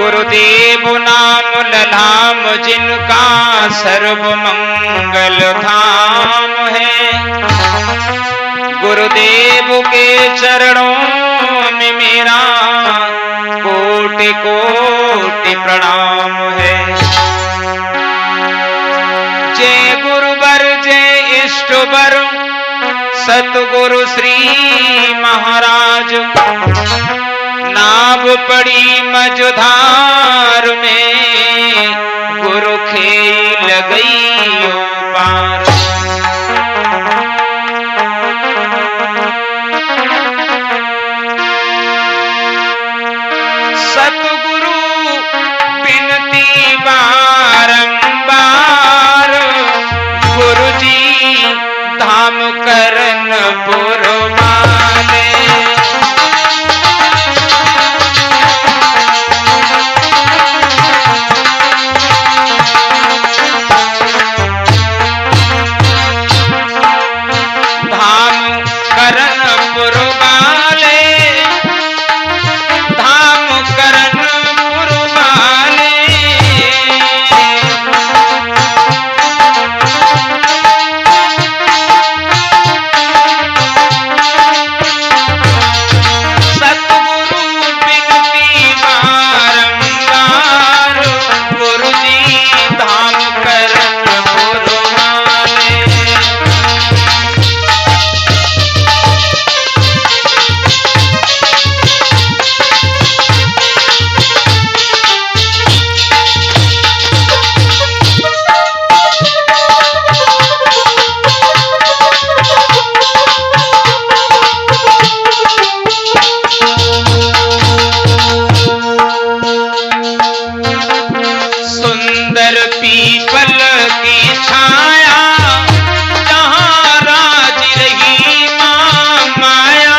गुरुदेव नाम ललाम जिनका सर्व मंगल धाम है। गुरुदेव के चरणों में मेरा कोटि कोटि प्रणाम है। जय गुरुवर जय इष्टवर सतगुरु श्री महाराज। नाव पड़ी मझधार में गुरु खेल गई ओ पार। सतगुरु बिनती बारंबार गुरु जी धाम करन पुरवाले। पीपल की छाया जहाँ राज रही माँ माया।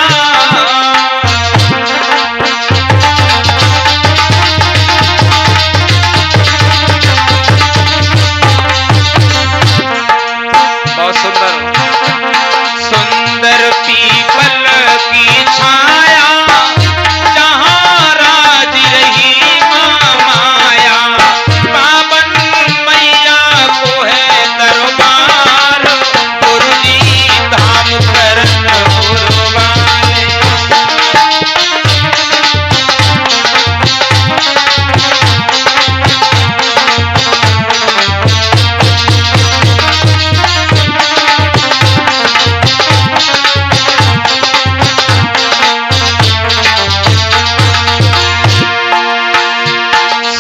बहुत सुंदर सुंदर पीपल की छाया जहाँ राज रही माँ माया। पावन को है दरबार गुरु जी धाम करन पुरवाले।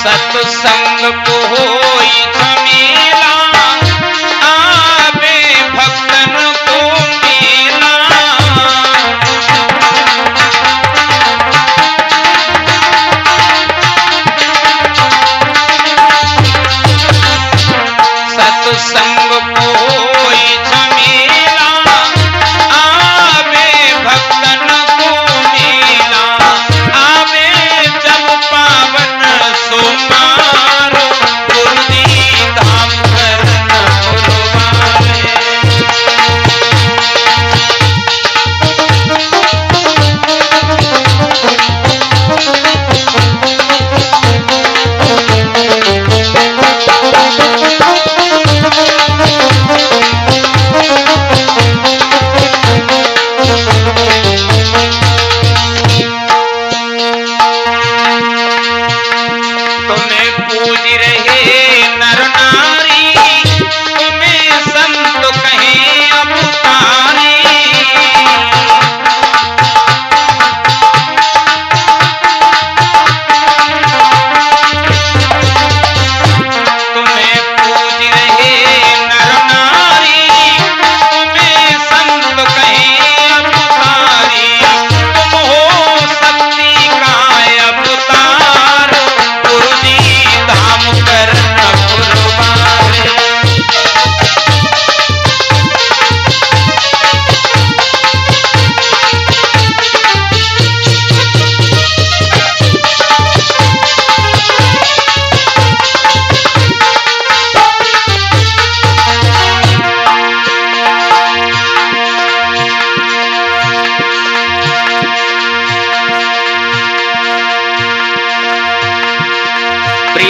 सत्संग को होई झमेला आवे भक्तन को मेला। सत्संग को होई झमेला आवे भक्तन को मेला। आवे जब पावन सोमवार गुरु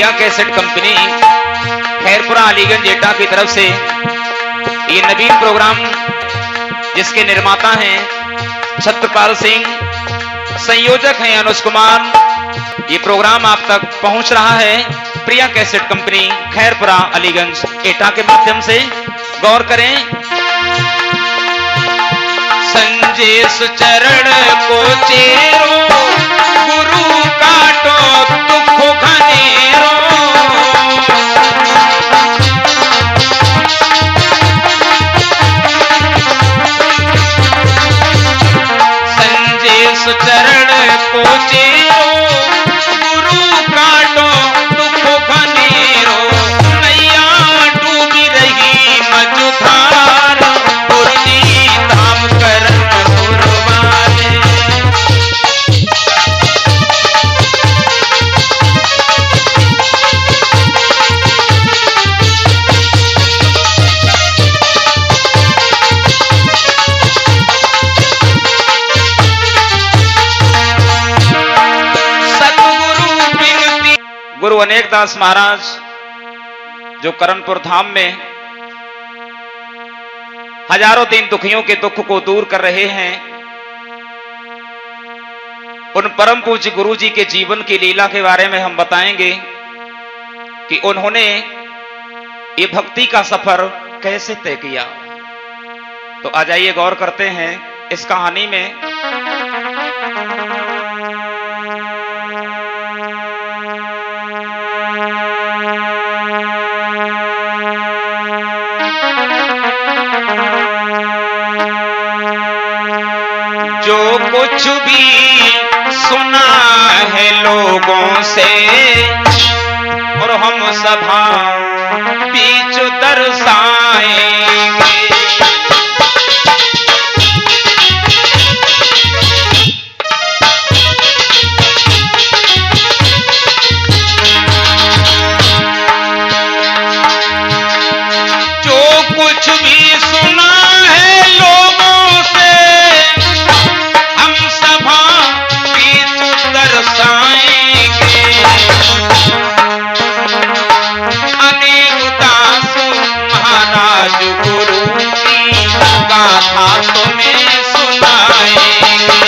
प्रिया कैसेट कंपनी खैरपुरा अलीगंज एटा की तरफ से ये नवीन प्रोग्राम जिसके निर्माता हैं छत्रपाल सिंह, संयोजक हैं अनुज कुमार, ये प्रोग्राम आप तक पहुंच रहा है प्रिया कैसेट कंपनी खैरपुरा अलीगंज एटा के माध्यम से। गौर करें। संजेश चरण को चेरो गुरु काटो दुख घनेरो, संजेश चरण को चेरो गुरु काटो दुख घनेरो, नैया डूबी रही मझधार गुरदी धाम करन गुरवाले। गुरु अनेक दास महाराज जो करनपुर धाम में हजारों दीन दुखियों के दुख को दूर कर रहे हैं, उन परम पूज्य गुरु जी के जीवन की लीला के बारे में हम बताएंगे कि उन्होंने ये भक्ति का सफर कैसे तय किया। तो आ जाइए गौर करते हैं इस कहानी में। जो कुछ भी सुना है लोगों से और हम सभा बीच दर्शाएंगे, जो कुछ भी सुना है लोगों से हम सभा बीच दर्शाएंगे, अनेक दास महाराज गुरु की गाथा तुम्हें सुनाएंगे।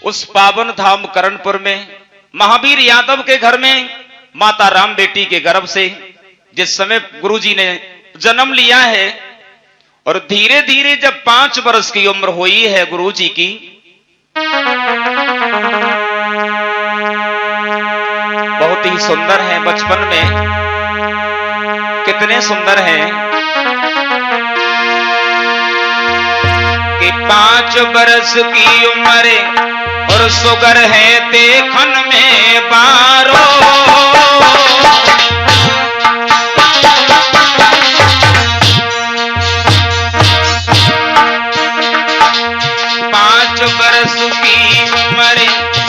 उस पावन धाम करणपुर में महावीर यादव के घर में माता राम बेटी के गर्भ से जिस समय गुरुजी ने जन्म लिया है और धीरे धीरे जब 5 वर्ष की उम्र हुई है गुरुजी की, बहुत ही सुंदर है। बचपन में कितने सुंदर हैं कि 5 वर्ष की उम्र और सुगर है देखन में बारो। 5 वर्ष की उम्र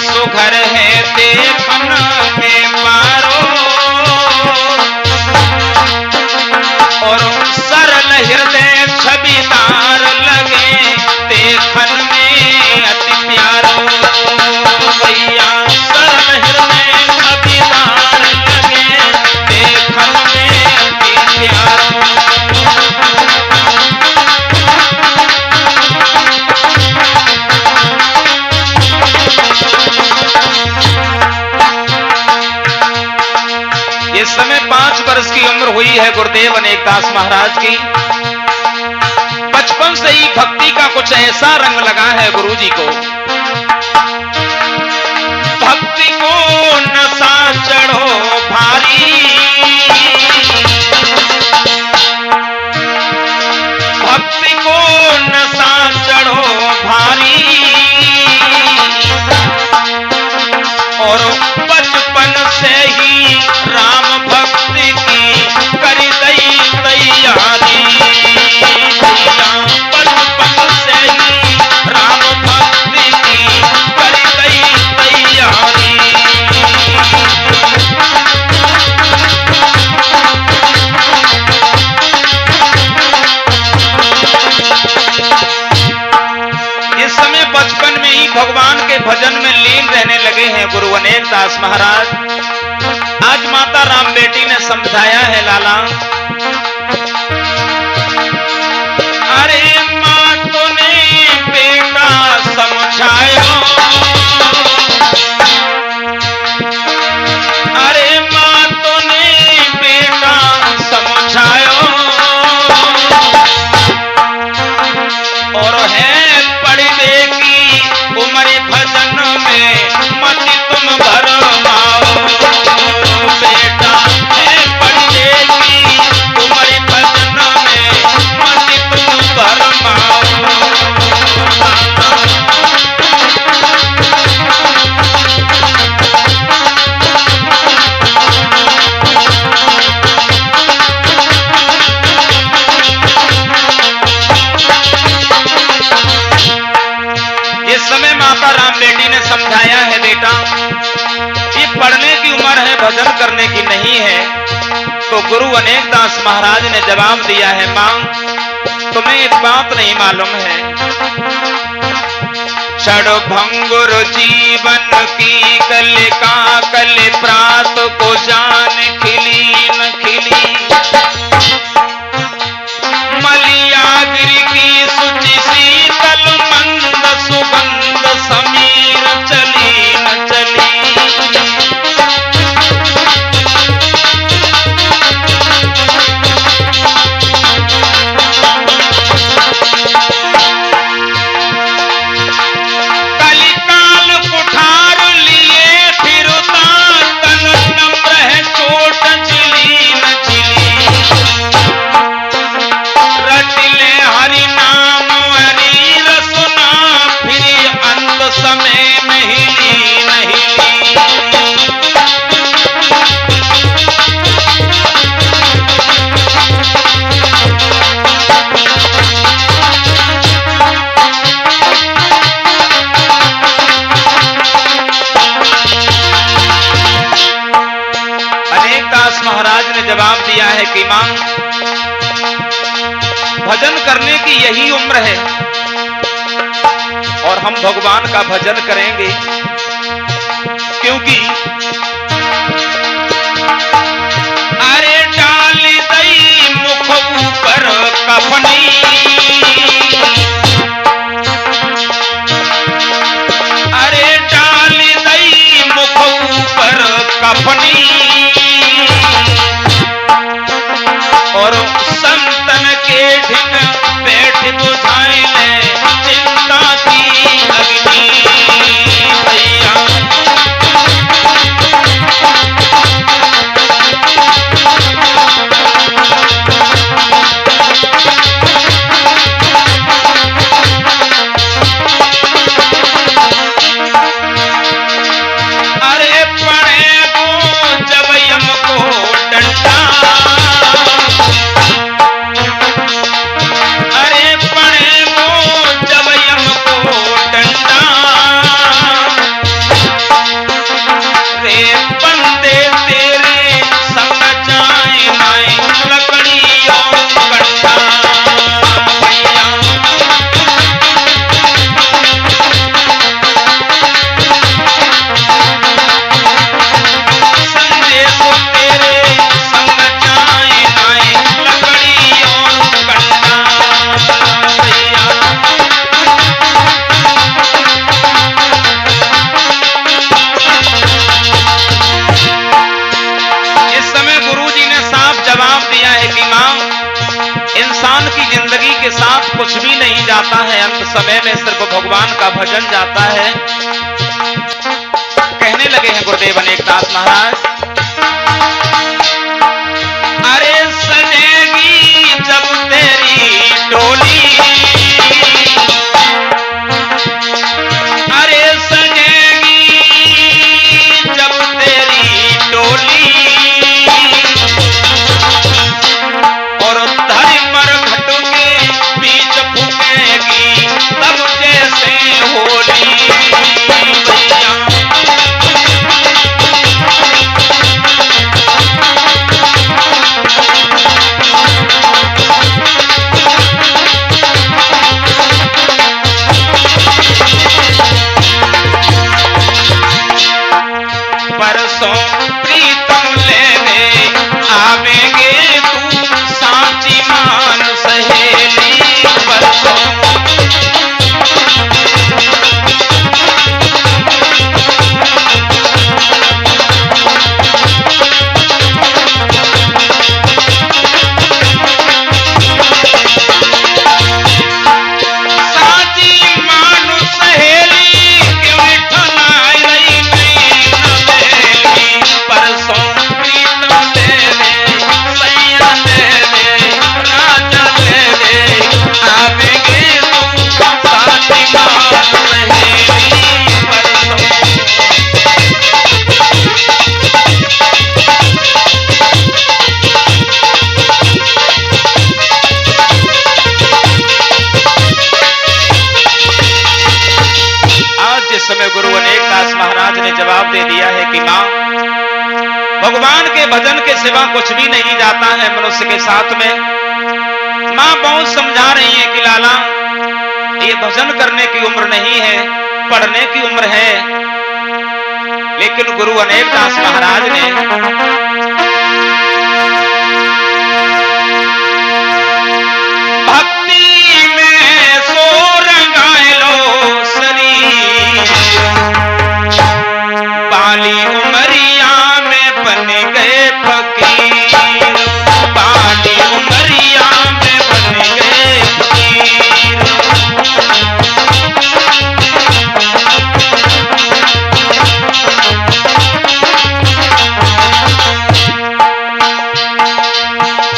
सुगर है देखन में बारो और सरल हृदय छविदार लगे देखन में अति प्यारो। भैया सरल हृदय छविदार लगे देखन में अति प्यारो। इस समय 5 वर्ष की उम्र हुई है गुरुदेव अनेकदास महाराज की। बचपन से ही भक्ति का कुछ ऐसा रंग लगा है गुरुजी को, भक्ति को नशा चढ़ो भारी, भक्ति को नशा चढ़ो भारी और बचपन से ही राम भक्ति की करी दई तैयारी। बचपन से ही राम भक्ति की करी दई तैयारी। इस समय बचपन में ही भगवान के भजन में लीन रहने लगे हैं गुरु अनेकदास महाराज। आज माता राम बेटी ने समझाया है लाला, अरे माँ तूने बेटा समझायो, अरे माँ तूने बेटा समझायो और है पढ़ने की उम्र भजन में मत तुम भरमाओ। बेटा है पढ़ने की उम्र भजन में मत तुम भरमाओ। इस समय माता राम बेटी ने समझाया है, बेटा ये पढ़ने की उम्र है, भजन करने की नहीं है। तो गुरु अनेकदास महाराज ने जवाब दिया है, मां तुम्हें एक बात नहीं मालूम है, क्षण भंगुर जीवन की कल का कल प्रात को जान खिली न खिली, मलियागिरी की सुचि शीतल मंद सुगंध समीर चली न चली। कलिकाल कुठार लिए फिरता तन नम्र है चोट चिली न चिली, रटिले हरि नाम हरि रसना फिर अंत समय में हिली नहीं। अनेकदास महाराज ने जवाब दिया है कि मां भजन करने की यही उम्र है और हम भगवान का भजन करेंगे, क्योंकि अरे डाल दई मुख ऊपर कफनी, अरे डाल दई मुख ऊपर कफनी बुझाए ले चिंता की अग्नि भैया। अरे पड़े वो जब यम को डंडा, अरे पड़े वो जब यम को डंडा, रे बंदे तेरे संग जाए नाए लकड़ी और कंडा भैया। संदेश तेरे संग जाए नाए लकड़ी और कंडा भैया। इस समय गुरुजी ने साफ जवाब दिया है कि मां, इंसान की जिंदगी के साथ कुछ भी नहीं जाता है, अंत समय में सिर्फ भगवान का भजन जाता है। कहने लगे हैं गुरुदेव अनेकदास महाराज, अरे सजेगी जब तेरी डोली, अरे सजेगी जब तेरी डोली, और धर्म घट के बीच फूकेगी तब जैसे होली भैया। परसों प्रीतम लेने आवेंगे तू सांची मान सहेली, परसों सांची मान सहेली क्यों ठनाई रही नहीं नवेली, परसों प्रीतम लेने सैया लेने राजा लेने आवेंगे तू सांची मान सहेली, परसों। आज जिस समय गुरु अनेकदास महाराज ने जवाब दे दिया है कि मां, भगवान के भजन के सिवा कुछ भी नहीं जाता है मनुष्य के साथ में। मां बहुत समझा रही है कि लाला, ये भजन करने की उम्र नहीं है, पढ़ने की उम्र है। लेकिन गुरु अनेकदास महाराज ने भक्ति में सो रंगाए लो शरीर, बाली उमरिया में बन गए फकीर, बाली उमरिया में बन गए फकीर।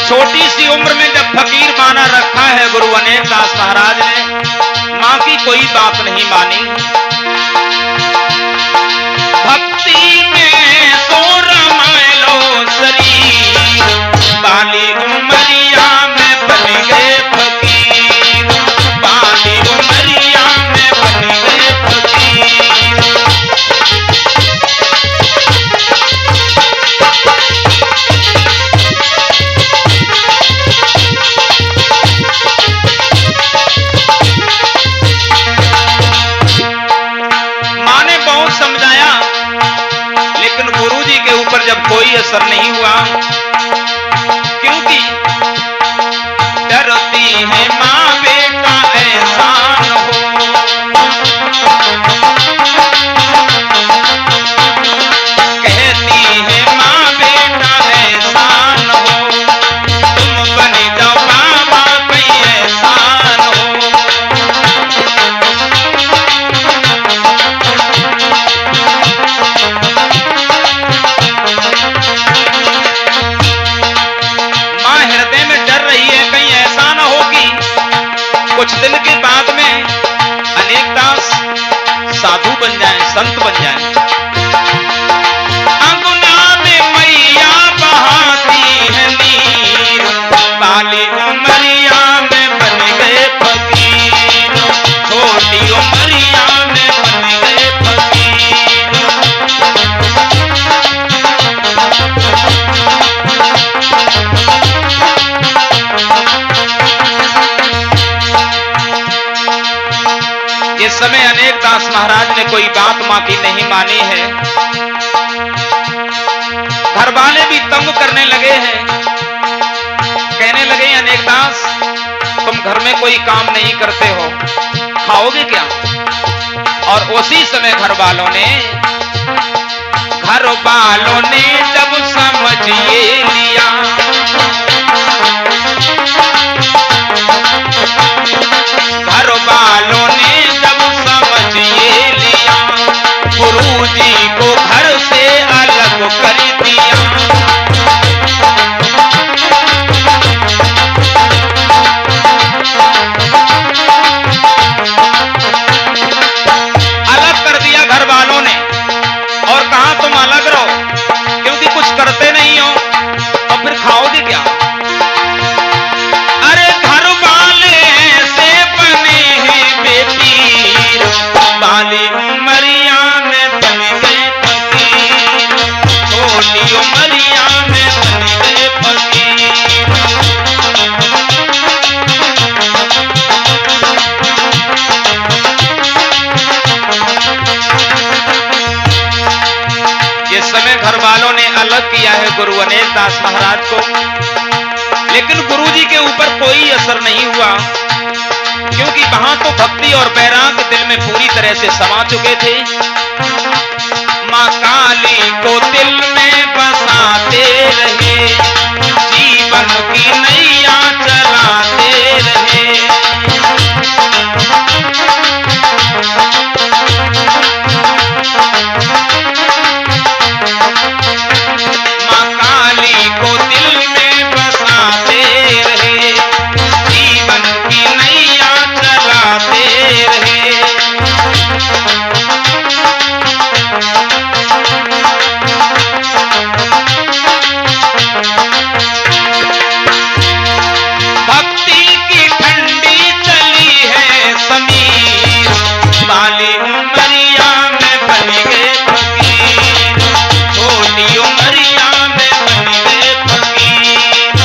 छोटी सी उम्र में जब फकीर माना रखा है गुरु अनेकदास महाराज ने, मां की कोई बात नहीं मानी। भक्ति में सो रमाए लो शरीर, बाली उमरिया में बन गए फकीर, बाली उमरिया में बन गए फकीर। जब कोई असर नहीं हुआ, क्योंकि डरती है मां बेटा एहसान हो, कहती है मां बेटा एहसान हो, तुम बन जाओ बाबा कहीं एहसान हो। दास महाराज ने कोई बात मां की नहीं मानी है। घर वाले भी तंग करने लगे हैं, कहने लगे अनेक दास तुम घर में कोई काम नहीं करते हो, खाओगे क्या? और उसी समय घर वालों ने जब समझ ये लिया, घर वालों ने जब समझ ये लिया, गुरुजी को घर से अलग कर दिया। अलग कर दिया घर वालों ने, और कहा तुम अलग रहो क्योंकि कुछ करते नहीं हो, और फिर खाओगे क्या? अरे घर वाले से बने हैं बेपीर, बाली उमरिया में बन गए फकीर, छोटी उमरिया में बन गए फकीर। जिस समय घर वालों ने अलग किया है गुरु अनेक दास महाराज को, लेकिन गुरुजी के ऊपर कोई असर नहीं हुआ, क्योंकि वहां तो भक्ति और बैराग दिल में पूरी तरह से समा चुके थे। मां काली को दिल में बसाते रहे, जीवन की नैया चलाते रहे। मां काली को दिल में बसाते रहे, जीवन की नैया चलाते रहे। भक्ति की ठंडी चली है समीर, बाली उमरिया में बन गए फकीर, छोटी उमरिया में बन गए फकीर।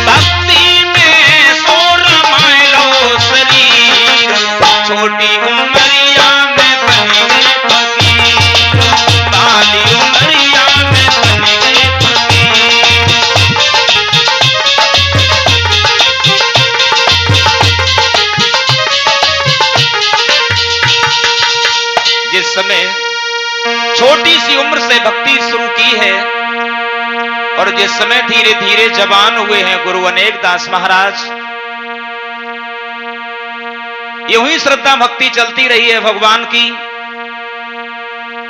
भक्ति में सो रमायलो शरीर, छोटी उमरिया में बन गए फकीर, बाली उमरिया में बन गए फकीर। जिस समय छोटी सी उम्र से भक्ति शुरू की है, और जिस समय धीरे धीरे जवान हुए हैं गुरु अनेक दास महाराज, यूं ही श्रद्धा भक्ति चलती रही है भगवान की।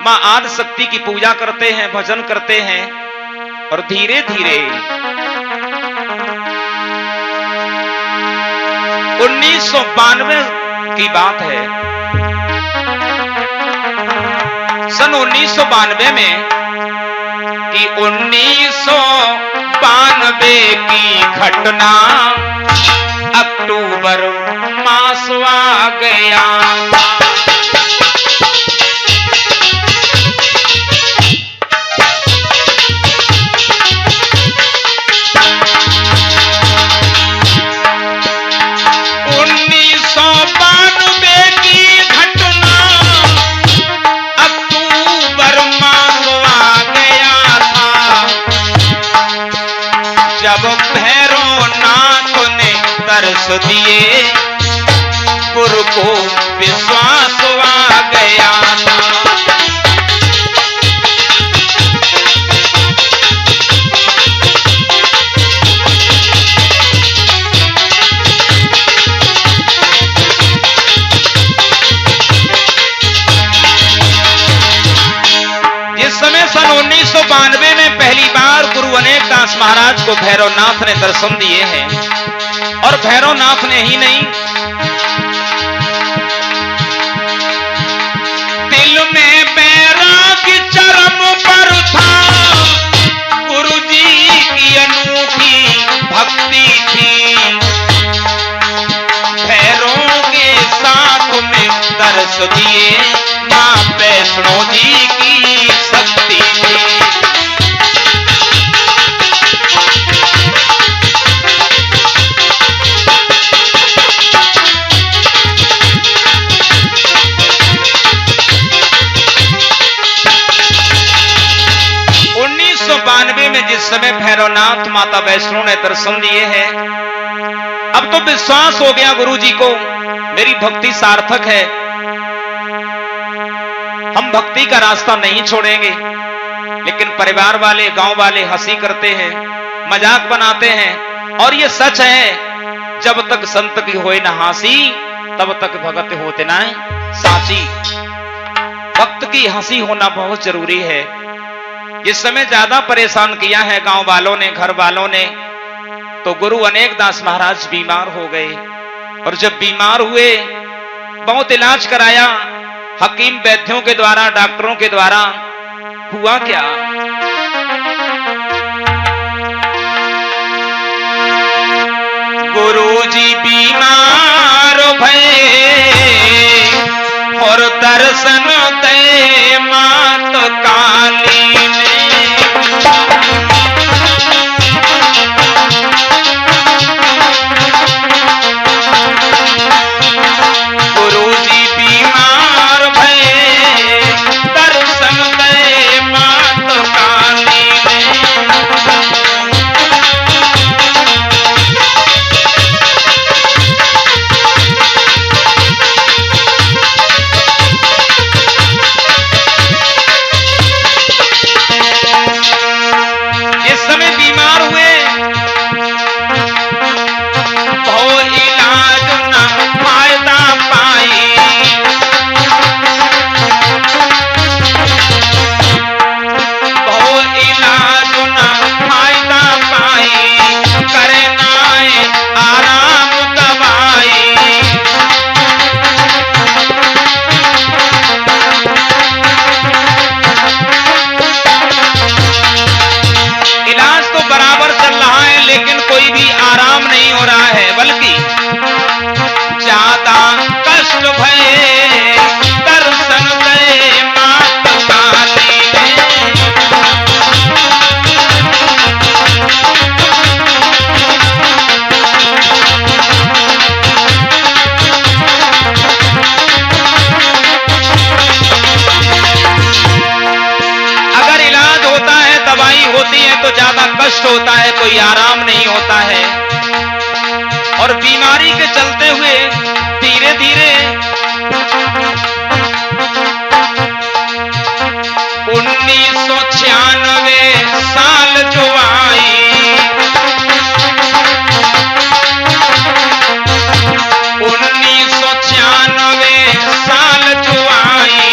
मां आदि शक्ति की पूजा करते हैं, भजन करते हैं, और धीरे धीरे 1992 की बात है। सन 1992 में कि 1992 की घटना, अक्टूबर मास आ गया था। 1992 की घटना, अक्टूबर मास आ गया था, जब भैरवनाथ ने दर्श दिए, गुरु को विश्वास आ गया था। जिस समय सन 1992 में पहली बार गुरु अनेक दास महाराज को भैरवनाथ ने दर्शन दिए हैं, और भैरवनाथ ने ही नहीं, दिल में बैराग चरम पर था, गुरु जी की अनूठी भक्ति थी, भैरों के साथ में दर्श दिए, मां वैष्णो जी की शक्ति थी। समय भैरवनाथ माता वैष्णो ने दर्शन दिए हैं। अब तो विश्वास हो गया गुरु जी को, मेरी भक्ति सार्थक है, हम भक्ति का रास्ता नहीं छोड़ेंगे। लेकिन परिवार वाले, गांव वाले हंसी करते हैं, मजाक बनाते हैं। और ये सच है, जब तक संत की होए न हंसी, तब तक भगत होते ना साची। भक्त की हंसी होना बहुत जरूरी है। इस समय ज्यादा परेशान किया है गांव वालों ने, घर वालों ने। तो गुरु अनेक दास महाराज बीमार हो गए, और जब बीमार हुए बहुत इलाज कराया हकीम वैद्यों के द्वारा, डॉक्टरों के द्वारा। हुआ क्या, गुरुजी बीमार भये और दर्शन दे मात काली ने। गुरुजी बीमार भये दर्शन दे मात काली ने। होता है, कोई आराम नहीं होता है। और बीमारी के चलते हुए धीरे धीरे 1996 साल जो आई, 1996 साल जो आई,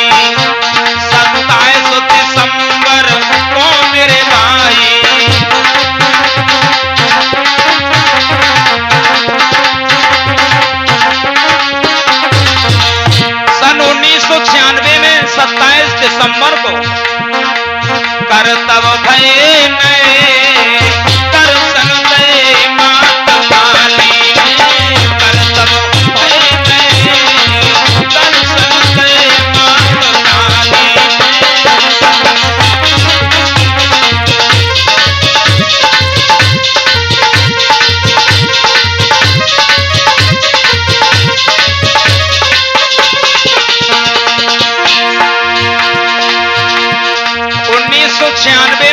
27 दिसंबर को मेरे भाई सन 1996 में 27 दिसंबर को करतब भये नए दर्शन दे मात काली ने। करतब भये नए दर्शन दे मात काली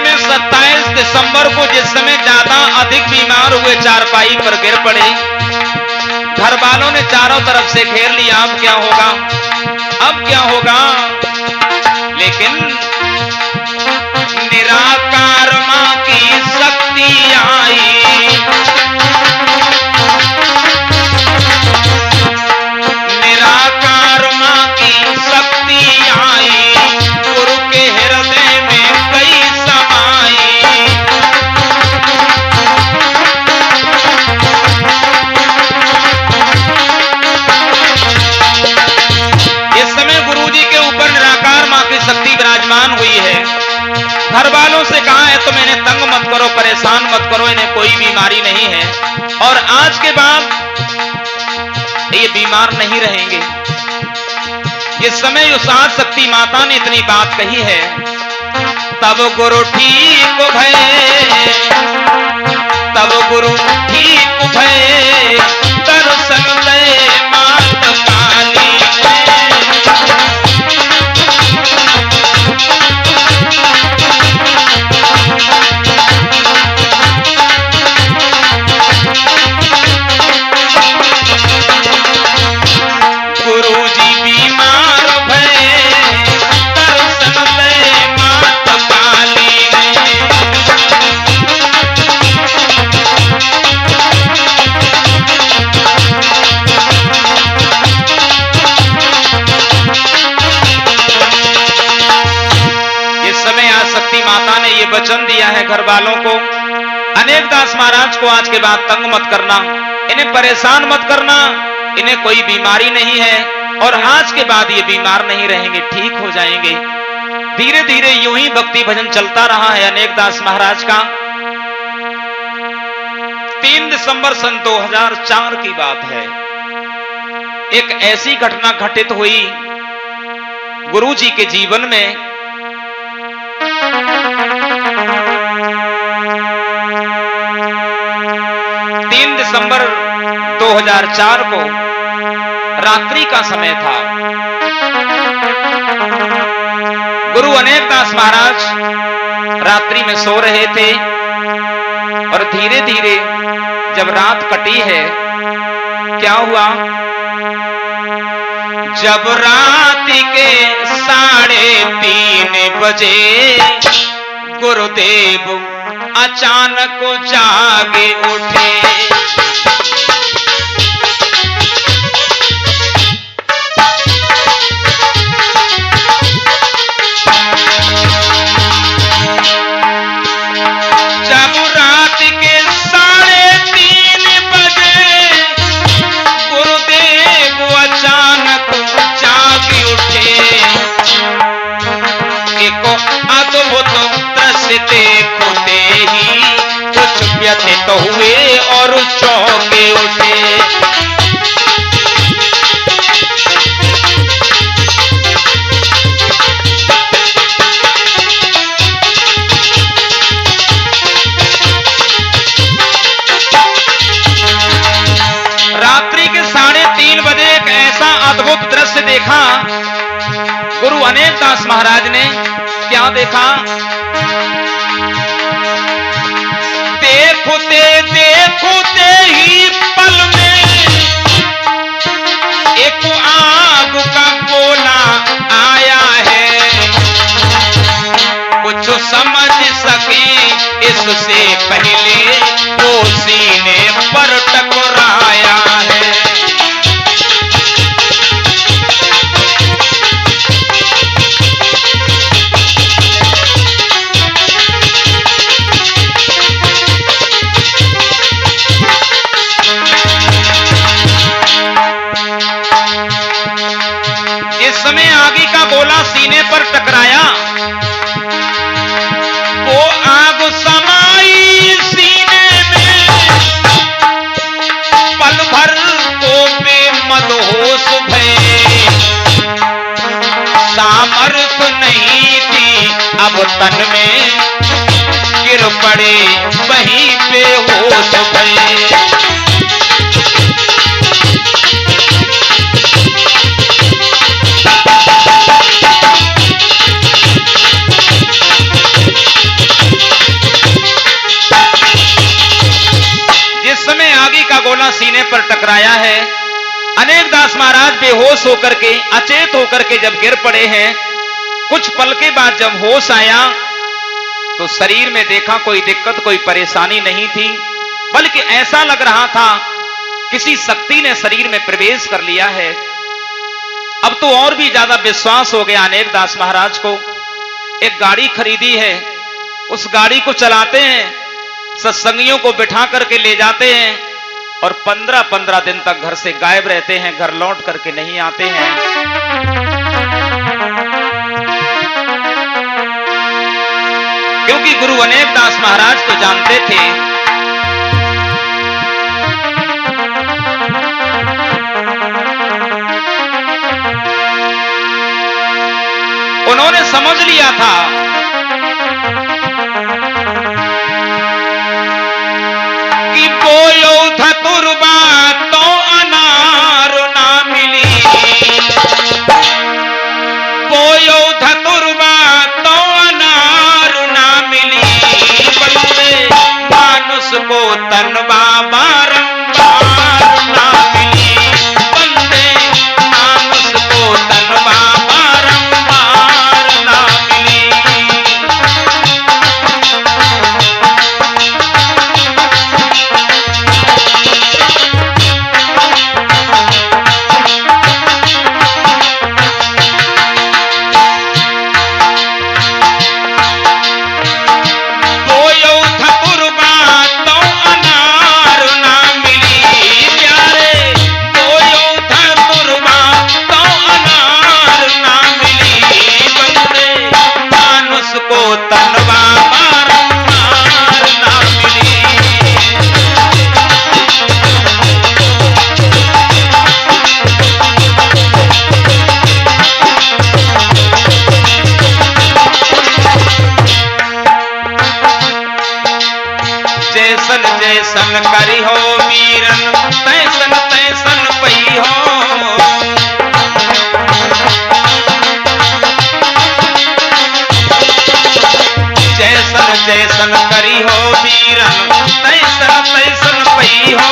में 27 दिसंबर को, जिस समय ज्यादा अधिक बीमार हुए, चारपाई पर गिर पड़े। घर वालों ने चारों तरफ से घेर लिया, अब क्या होगा, अब क्या होगा। लेकिन निराकार मां की शक्ति आई, निराकार मां की शक्ति आई, गुरु के हृदय में गई समाई। इस समय गुरुजी के ऊपर निराकार मां की शक्ति विराजमान हुई है। घर वालों से कहा है तुम इन्हें तंग मत करो, परेशान मत करो, इन्हें कोई बीमारी नहीं है और आज के बाद ये बीमार नहीं रहेंगे। इस समय उस शक्ति माता ने इतनी बात कही है, तब गुरु ठीक भये, तब गुरु ठीक भये दर्शन दे मात काली ने। वचन दिया है घर वालों को, अनेक दास महाराज को आज के बाद तंग मत करना, इन्हें परेशान मत करना, इन्हें कोई बीमारी नहीं है और आज के बाद ये बीमार नहीं रहेंगे, ठीक हो जाएंगे। धीरे धीरे यूं ही भक्ति भजन चलता रहा है अनेक दास महाराज का। 3 दिसंबर सन 2004 की बात है, एक ऐसी घटना घटित हुई गुरु जी के जीवन में। 3 दिसंबर 2004 को रात्रि का समय था। गुरु अनेक दास महाराज रात्रि में सो रहे थे और धीरे धीरे जब रात कटी है, क्या हुआ, जब रात के 3:30 बजे गुरुदेव अचानक जागे उठे। जब रात के 3:30 बजे गुरुदेव अचानक जागे उठे। एक अद्भुत दृश्य देखते ही कुछ व्यथित हुए और चौंके उठे। रात्रि के 3:30 बजे एक ऐसा अद्भुत दृश्य देखा गुरु अनेक दास महाराज ने। क्या देखा, देखते ही पल में एक आग का गोला आया है। कुछ समझ सके इससे पहले वो सीने पर टकराया है। इस समय आगे का गोला सीने पर टकराया, वो आग समाई सीने में, पल भर को बेमदहोश भये। सामर्थ्य नहीं थी अब तन में, गिर पड़े वहीं पे होश भये। गोला सीने पर टकराया है, अनेक दास महाराज बेहोश होकर के, अचेत होकर के जब गिर पड़े हैं, कुछ पल के बाद जब होश आया तो शरीर में देखा कोई दिक्कत, कोई परेशानी नहीं थी, बल्कि ऐसा लग रहा था किसी शक्ति ने शरीर में प्रवेश कर लिया है। अब तो और भी ज्यादा विश्वास हो गया अनेक दास महाराज को। एक गाड़ी खरीदी है, उस गाड़ी को चलाते हैं, सत्संगियों को बिठा करके ले जाते हैं और 15-15 दिन तक घर से गायब रहते हैं, घर लौट करके नहीं आते हैं। क्योंकि गुरु अनेक दास महाराज तो जानते थे उन्होंने समझ लिया था कि बोयो धतुरबा तो अनार ना मिली, बोयो धतुरबा तो अनार ना मिली, बंदे मानुष को तनवा बारंबार ना मिली, बंदे मानुष को तनवा बारंबार ना मिली। वीरन जैसन करी हो वीरन तैसन तैसन पई हो।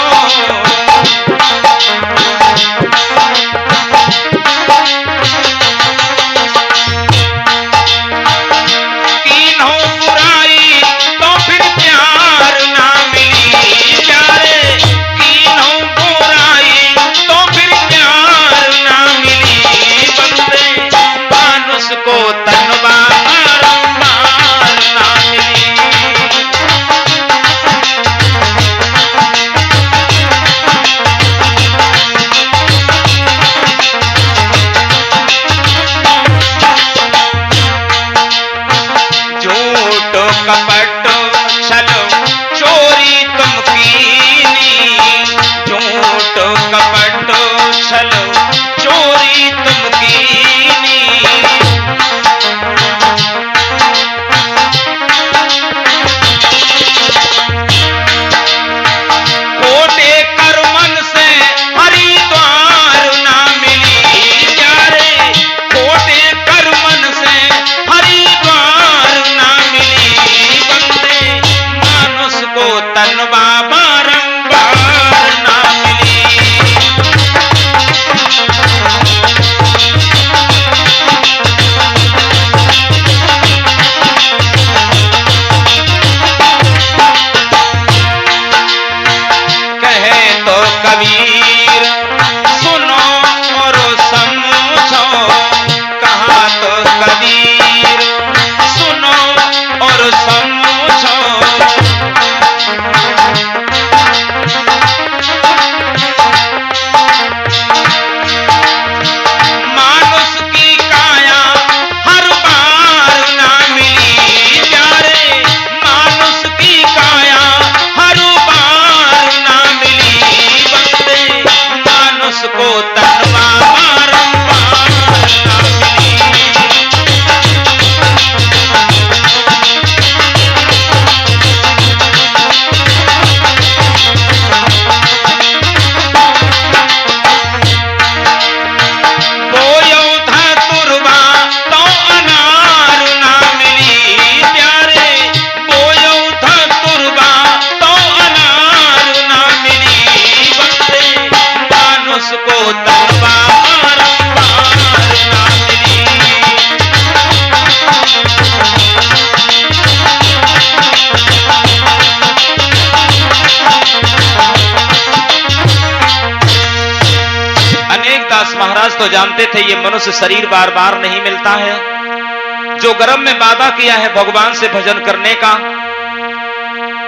महाराज तो जानते थे ये मनुष्य शरीर बार बार नहीं मिलता है। जो गर्भ में वादा किया है भगवान से भजन करने का,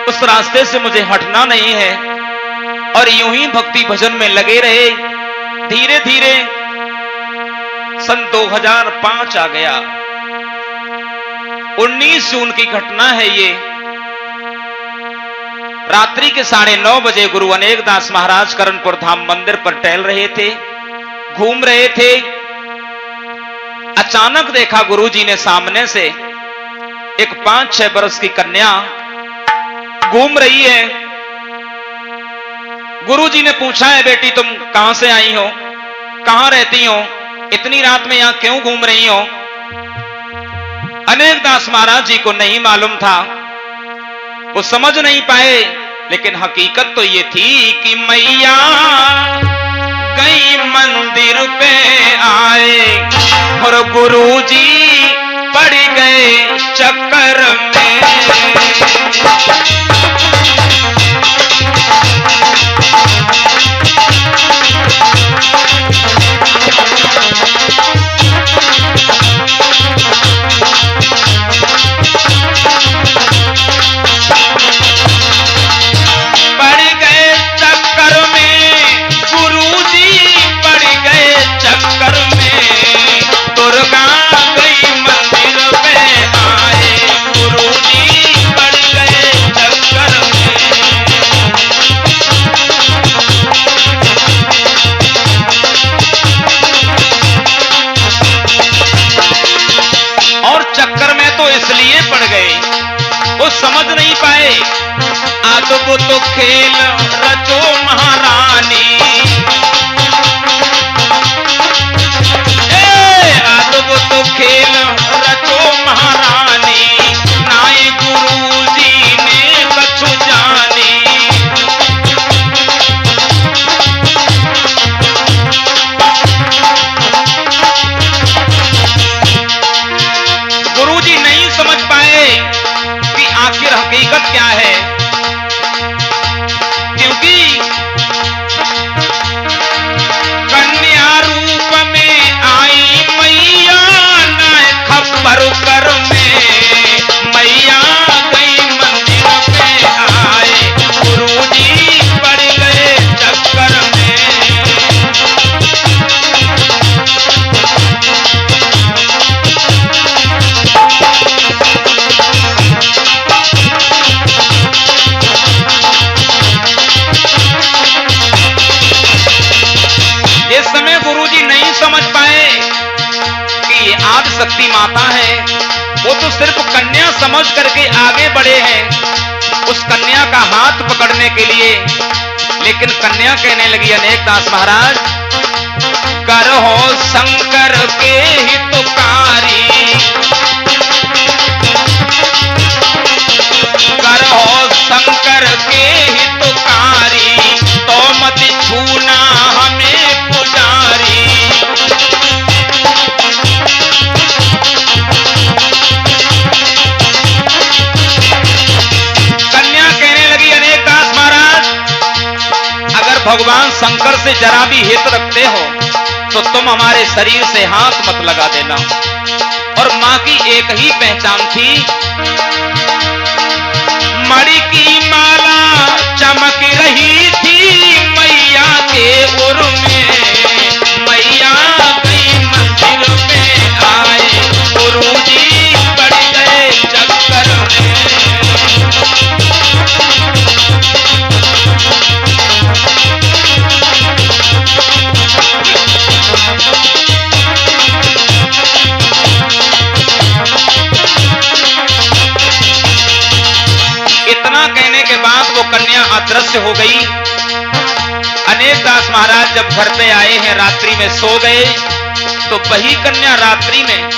उस रास्ते से मुझे हटना नहीं है और यूं ही भक्ति भजन में लगे रहे। धीरे धीरे सन 2005 आ गया। 19 जून की घटना है ये। रात्रि के 9:30 बजे गुरु अनेक दास महाराज करणपुर धाम मंदिर पर टहल रहे थे, घूम रहे थे। अचानक देखा गुरुजी ने सामने से एक 5-6 वर्ष की कन्या घूम रही है। गुरुजी ने पूछा है, बेटी तुम कहां से आई हो, कहां रहती हो, इतनी रात में यहां क्यों घूम रही हो? अनेक दास महाराज जी को नहीं मालूम था, वो समझ नहीं पाए। लेकिन हकीकत तो ये थी कि मैया गई मंदिर पे आए और गुरुजी पड़ गए चक्कर में। समझ नहीं पाए, आदब तो खेल रचो महारानी, आदब तो खेल रचो महारानी, नाए गुरु गुरुजी नहीं समझ पाए कि ये आदि शक्ति माता है, वो तो सिर्फ कन्या समझ करके आगे बढ़े हैं उस कन्या का हाथ पकड़ने के लिए। लेकिन कन्या कहने लगी अनेक दास महाराज, करहो शंकर के हितकारी, करहो शंकर के हितकारी, तो मत छूना हमें पुजारी। कन्या कहने लगी अनेक दास महाराज, अगर भगवान शंकर से जरा भी हित रखते हो तो तुम हमारे शरीर से हाथ मत लगा देना। और मां की एक ही पहचान थी, मणि की माला चमक रही थी मैया के उर में, मैया गई मंदिर में आए गुरुजी पड़ गए चक्कर में। इतना कहने के बाद वो कन्या अदृश्य हो गई। अनेक दास महाराज जब घर पे आए हैं, रात्रि में सो गए, तो वही कन्या रात्रि में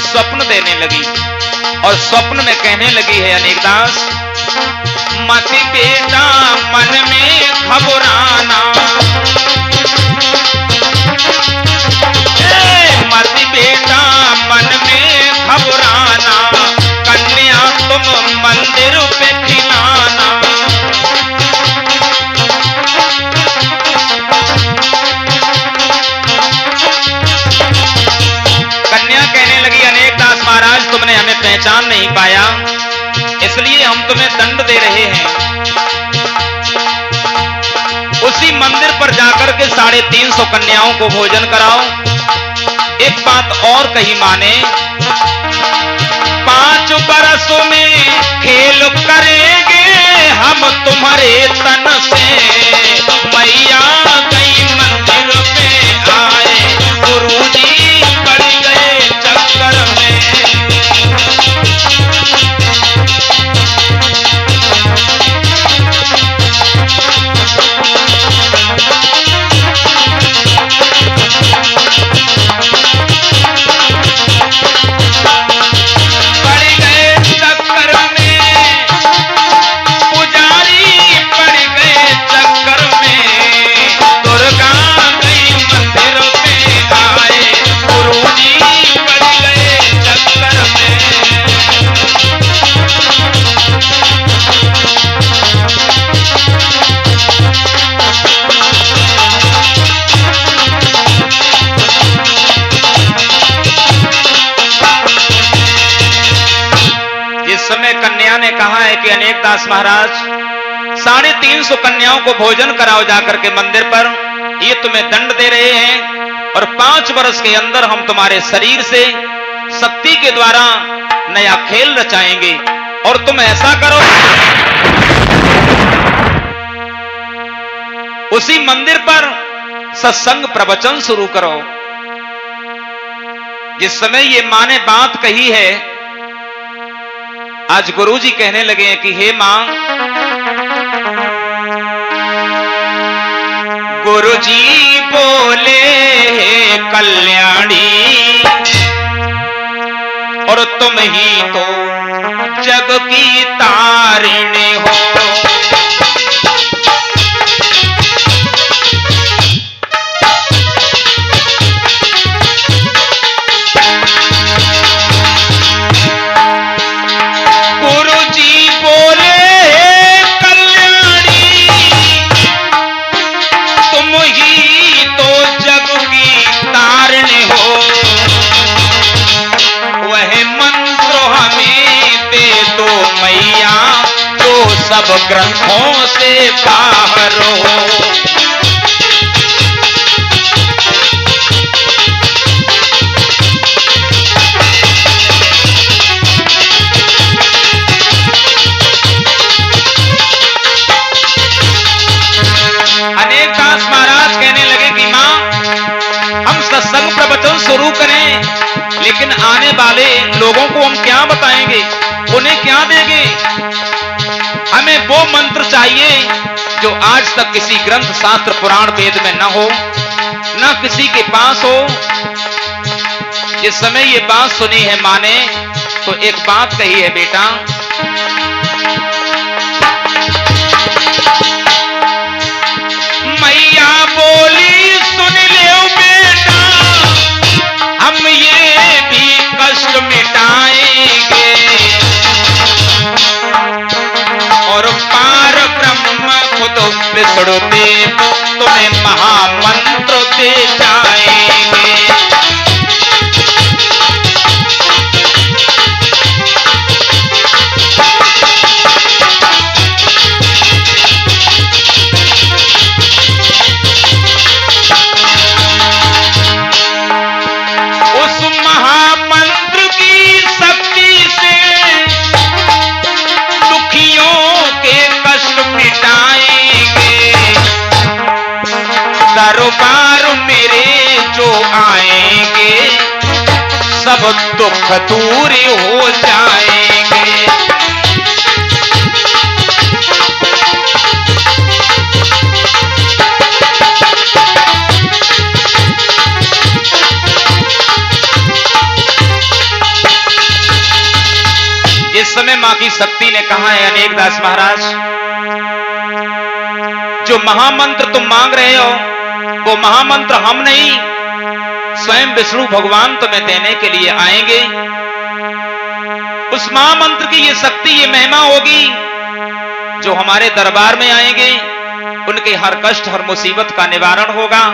स्वप्न देने लगी और स्वप्न में कहने लगी है अनेक दास, मत बेटा मन में घबराना, मत बेटा मन में घबराना, कन्या तुम मंदिर पे खिलाना। कन्या कहने लगी अनेक दास महाराज, तुमने हमें पहचान नहीं पाया, इसलिए हम तुम्हें दंड दे रहे हैं। उसी मंदिर पर जाकर के 350 कन्याओं को भोजन कराओ। एक बात और कही माने, 5 बरसों में खेल करेंगे हम तुम्हारे तन से, मैया गई मंदिर में आए गुरुजी पड़ गए चक्कर में। कन्या ने कहा है कि अनेक दास महाराज 350 कन्याओं को भोजन कराओ जाकर के मंदिर पर, ये तुम्हें दंड दे रहे हैं और 5 वर्ष के अंदर हम तुम्हारे शरीर से शक्ति के द्वारा नया खेल रचाएंगे और तुम ऐसा करो, उसी मंदिर पर सत्संग प्रवचन शुरू करो। जिस समय ये मां ने बात कही है, आज गुरुजी कहने लगे हैं कि हे मां, गुरुजी बोले हे कल्याणी, और तुम ही तो जग की तारिणी हो। सब ग्रंथों से बाहर हो। अनेक दास महाराज कहने लगे कि मां, हम सत्संग प्रवचन शुरू करें, लेकिन आने वाले लोगों को हम क्या बताएंगे, उन्हें क्या देंगे? हमें वो मंत्र चाहिए जो आज तक किसी ग्रंथ शास्त्र पुराण वेद में न हो, न किसी के पास हो। जिस समय ये बात सुनी है माँ ने तो एक बात कही है, बेटा मैया बोली सुन ले बेटा, हम ये भी कष्ट मिटाएंगे और पार ब्रह्म खुद विष्णुदेव तुम्हें महामंत्र दे जाएंगे। दरबार मेरे जो आएंगे सब दुख दूर हो जाएंगे। इस समय मां की शक्ति ने कहा है अनेक दास महाराज, जो महामंत्र तुम मांग रहे हो वो महामंत्र हम नहीं, स्वयं विष्णु भगवान तुम्हें देने के लिए आएंगे। उस महामंत्र की ये शक्ति, ये महिमा होगी जो हमारे दरबार में आएंगे, उनके हर कष्ट हर मुसीबत का निवारण होगा।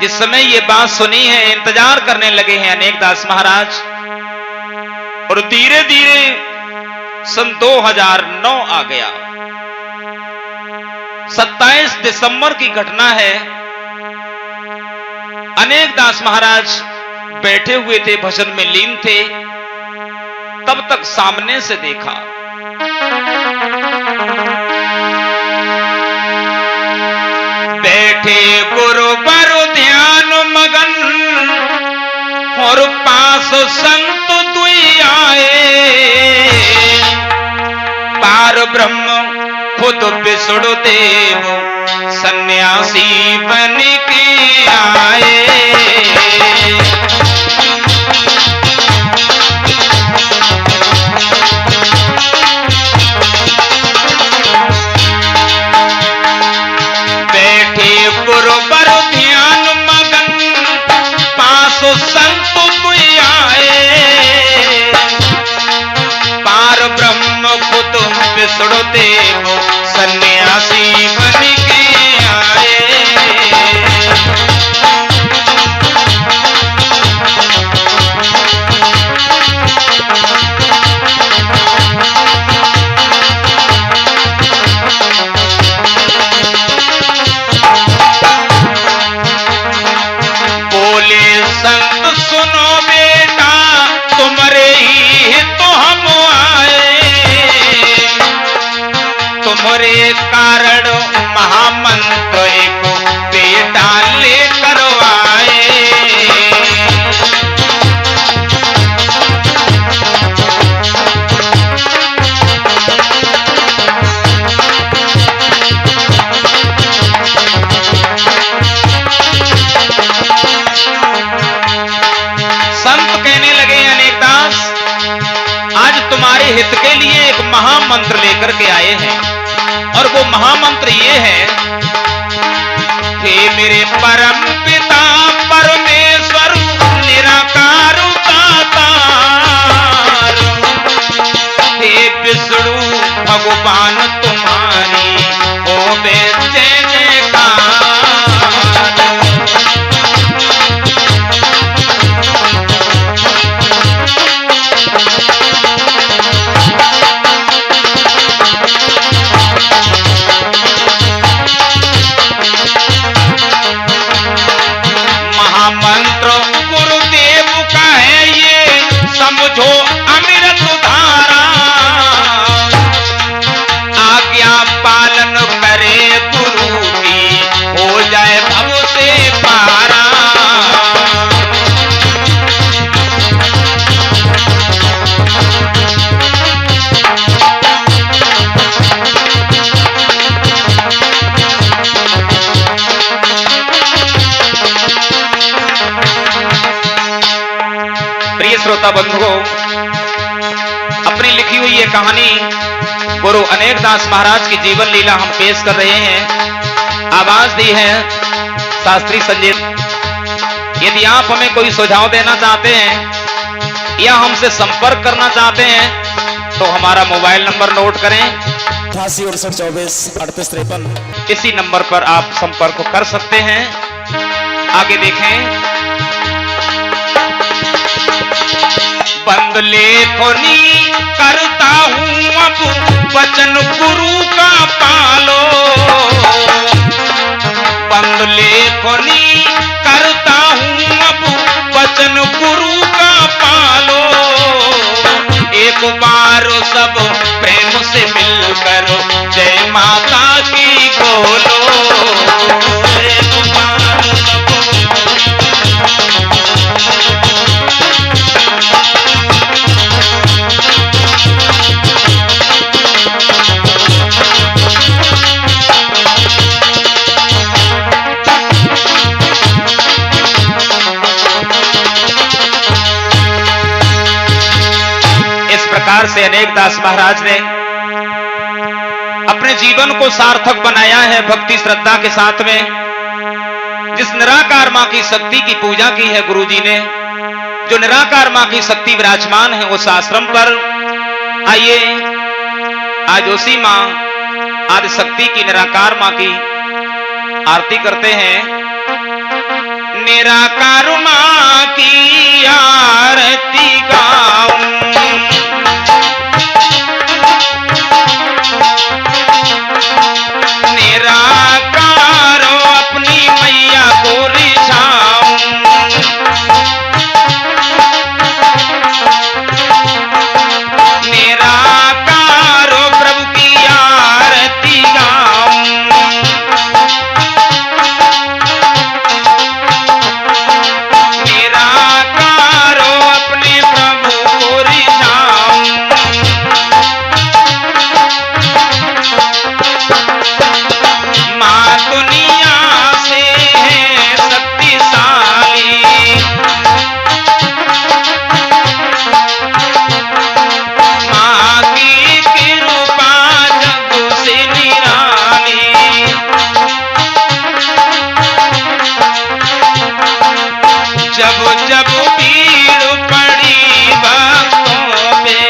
जिस समय ये बात सुनी है इंतजार करने लगे हैं अनेक दास महाराज, और धीरे धीरे सन 2009 आ गया। 27 दिसंबर की घटना है। अनेक दास महाराज बैठे हुए थे, भजन में लीन थे, तब तक सामने से देखा बैठे गुरुवर ध्यान मगन और पास संत दुई आए, पार ब्रह्म खुद विष्णुदेव सन्यासी बन के आए। बैठे गुरुवर ध्यान मगन पास संत कोई आए, पार ब्रह्म खुद विष्णुदेव सन्यासी बन के आए। बोले संत सुनो बेटा, तुम्हारे ही तो हम आए, तुम्हारे कारण महामंत्र को बेटा लेकर आए। संत कहने लगे अनेक दास, आज तुम्हारे हित के लिए एक महामंत्र लेकर के आए हैं, और वो महामंत्र ये है कि मेरे परम पिता परमेश्वर निराकार दातार, हे विष्णु भगवान तुम्हारी हो जय जयकार। श्रोता बंधुओं, अपनी लिखी हुई ये कहानी गुरु अनेक दास महाराज की जीवन लीला हम पेश कर रहे हैं। आवाज दी है शास्त्री संजीत। यदि आप हमें कोई सुझाव देना चाहते हैं या हमसे संपर्क करना चाहते हैं तो हमारा मोबाइल नंबर नोट करें 88 इसी नंबर पर आप संपर्क कर सकते हैं। आगे देखें। बंद लेखनी करता हूं अब वचन गुरु का पालो, बंद लेखनी करता हूं अब वचन गुरु का पालो। एक बार सब प्रेम से मिलकर जय माता की बोलो। एक बार सब से अनेक दास महाराज ने अपने जीवन को सार्थक बनाया है भक्ति श्रद्धा के साथ में। जिस निराकार मां की शक्ति की पूजा की है गुरुजी ने, जो निराकार मां की शक्ति विराजमान है उस आश्रम पर, आइए आज उसी मां आदि शक्ति की निराकार मां की आरती करते हैं। निराकार मां की आरती गाऊं, निराकारो अपनी मैया को रिझाऊं, निराकारो प्रभु की आरती गाऊं। निराकारो अपने प्रभु को रिझाऊं, मां दुनिया से है शक्तिशाली, मां की कृपा जग से निराली। जब जब भीड़ पड़ी भक्तों पे,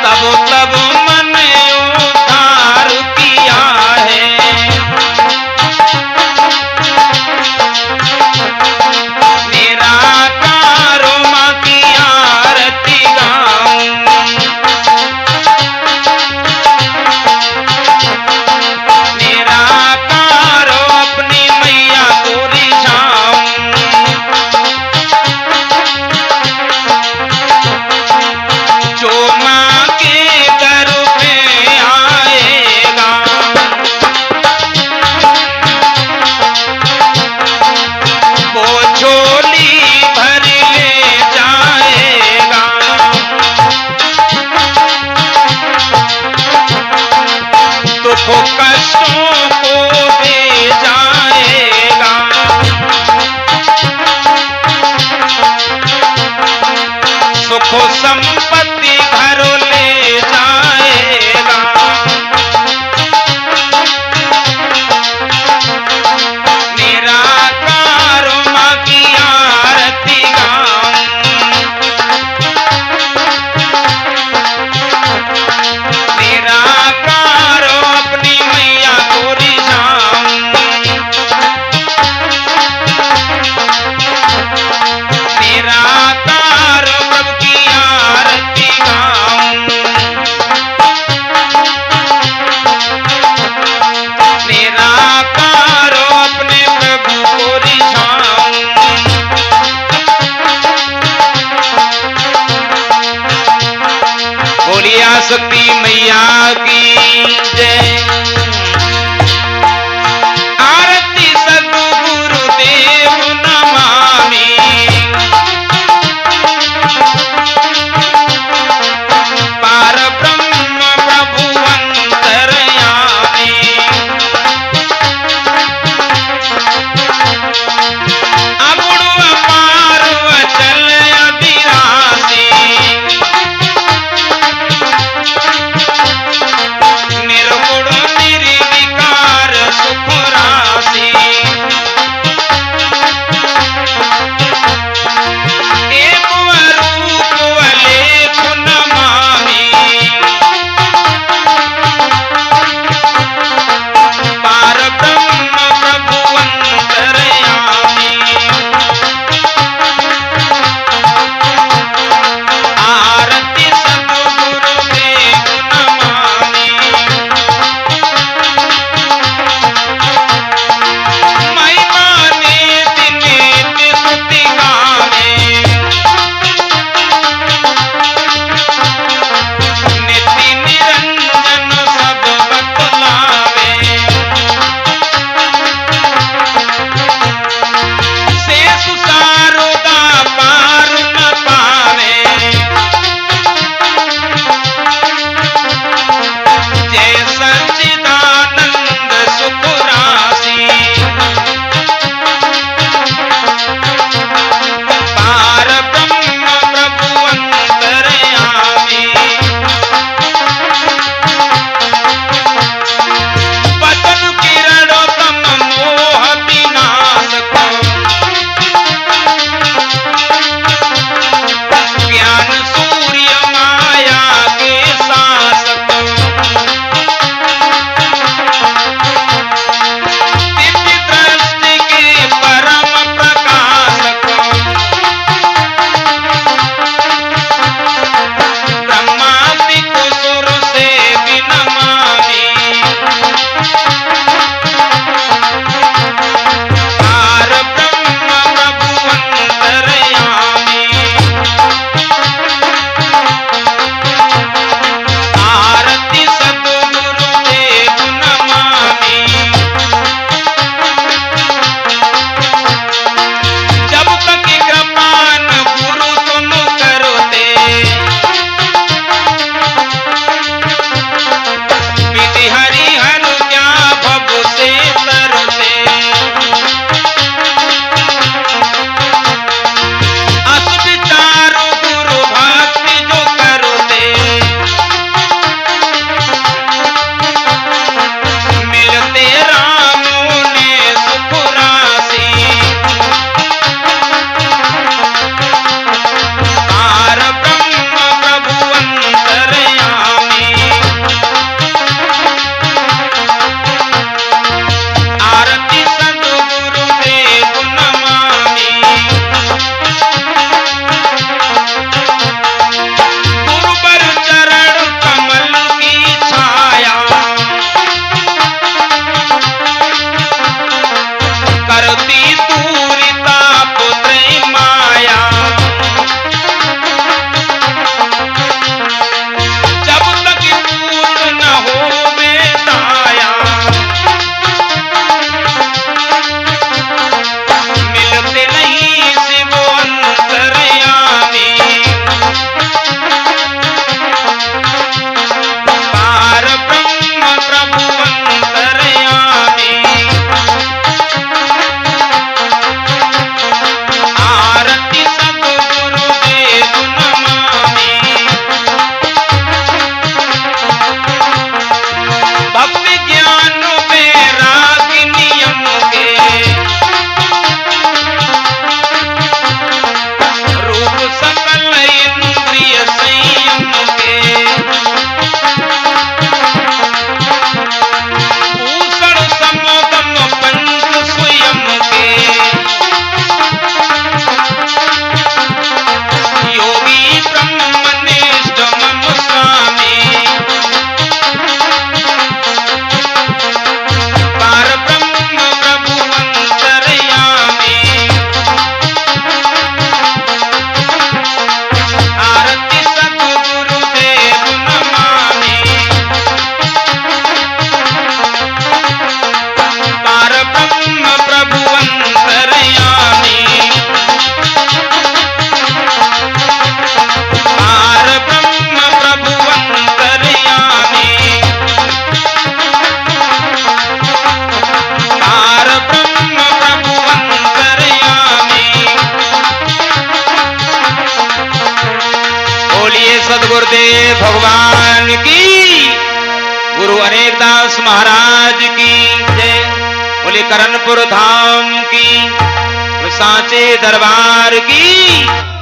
तब तब मन उद्धार किया है। निराकारो मां की आरती गाऊं, निराकारो अपनी मैया को रिझाऊं, जो मां के दर पे आएगा वो झोली भर ले जाएगा। दुख कष्टों को दे जाएगा, सुख संपत्ति घर ले जाएगा। निराकार मां की आरती गाऊं, निराकार अपनी मैया को रिझाऊं, निराकार प्रभु की आरती गुरुदेव भगवान की, गुरु अनेकदास महाराज की जय। बोले करनपुर धाम की, सांचे दरबार की।